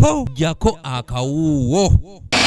po jako akawuwo.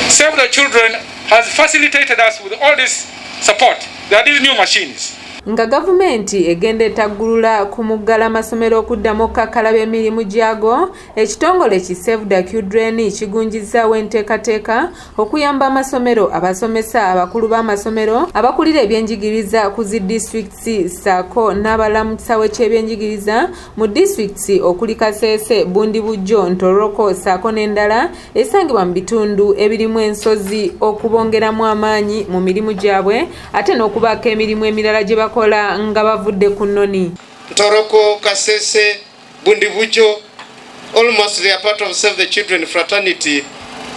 Save the Children has facilitated us with all this support. There are these new machines. Nga gavumenti egenda etaggulula ku muggala amasomero okuddamu okukakkalaba emirimu gyago, ekitongole ki Save the Children kigunjizaawo enteekateeka okuyamba amasomero, abasomesa, abakulu b'amasomero, abakulira ebyenjigiriza ku zi disitulikiti ssaako n'abalamusa w'ekyebyenjigiriza mu disitulikiti okuli Kasese, Bundibujjo, Ntoroko ssaako n'endala esangibwa mu bitundu ebirimu ensozi okubongeramu amaanyi mu mirimu gyabwe ate n'okubaako emirimu emirala gye kola nga bavudde ku nnoni. Ntoroko, Kasese, Bundibujjo, almost they are part of Save the Children fraternity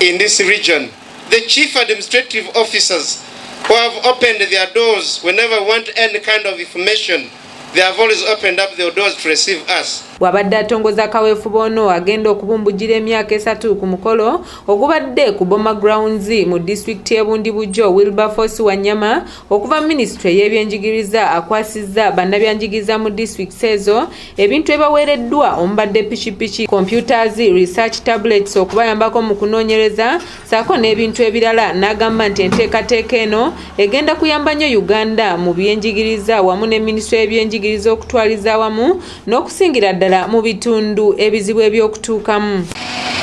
in this region. The chief administrative officers who have opened their doors whenever we want any kind of information, they have always opened up their doors to receive us. Wabadde atongoza kaweefube ono agenda okubumbujjira emyaka 3 ku mukolo ogubadde ku Boma Grounds mu disitulikiti y'e Bundibujjo. Wilberforce Wanyama okuva Ministry y'ebyenjigiriza akwasizza bannabyanjigiriza mu disitulikiti ezo ebintu ebaweereddwa omubadde pikipiki, computers, research tablets okubayambako mu kunoonyereza ssaako n'ebintu ebirala. N'agamba nti enteekateeka eno egenda kuyamba nnyo Uganda mu byenjigiriza wamu ne Ministry y'ebyenjigiriza okutwaliza awamu n'okusingira ddala mu bitundu ebizibu ebyokutuukamu.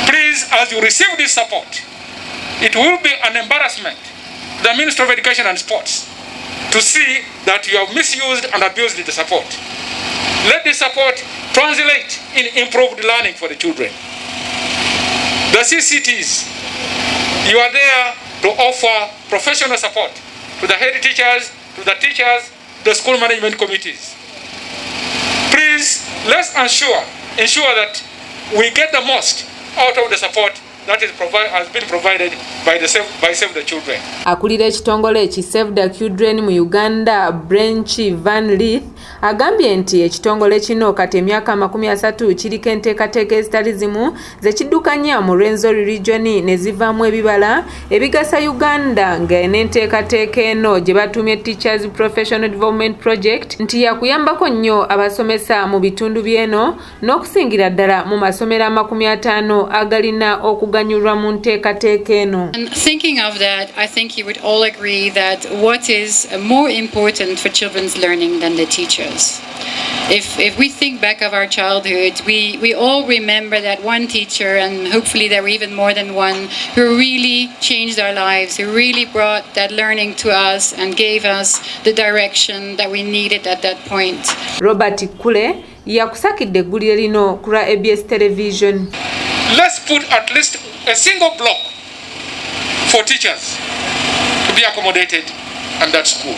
Please, as you receive this support, it will be an embarrassment to the Ministry of Education and Sports to see that you have misused and abused the support. Let the support translate in improved learning for the children. The CCTs, you are there to offer professional support to the head teachers, to the teachers, the school management committees. Please, let's ensure that we get the most out of the support that has been provided by Save the Children. Akulira ekitongole ki Save the Children mu Uganda Branch Van Leith agambye nti ekitongole kino kati emyaka 30 kiriko enteekateeka ezitali zimu ze kiddukanya mu Rwenzori region ne zivaamu ebibala ebigasa Uganda nga n'enteekateeka eno gye batuumye Teachers Professional Development Project nti yakuyambako nnyo abasomesa mu bitundu byeno n'okusingira ddala mu masomero 50 agalina okuganyulwa mu nteekateeka eno. Thinking of that, I think you would all agree that what is more important for children's learning than the teachers. If we think back of our childhood, we all remember that one teacher, and hopefully there were even more than one, who really changed our lives, who really brought that learning to us and gave us the direction that we needed at that point. Robert Kule yakusakidde eggulire lino ku ABS television. Let's put at least a single block for teachers to be accommodated at that school.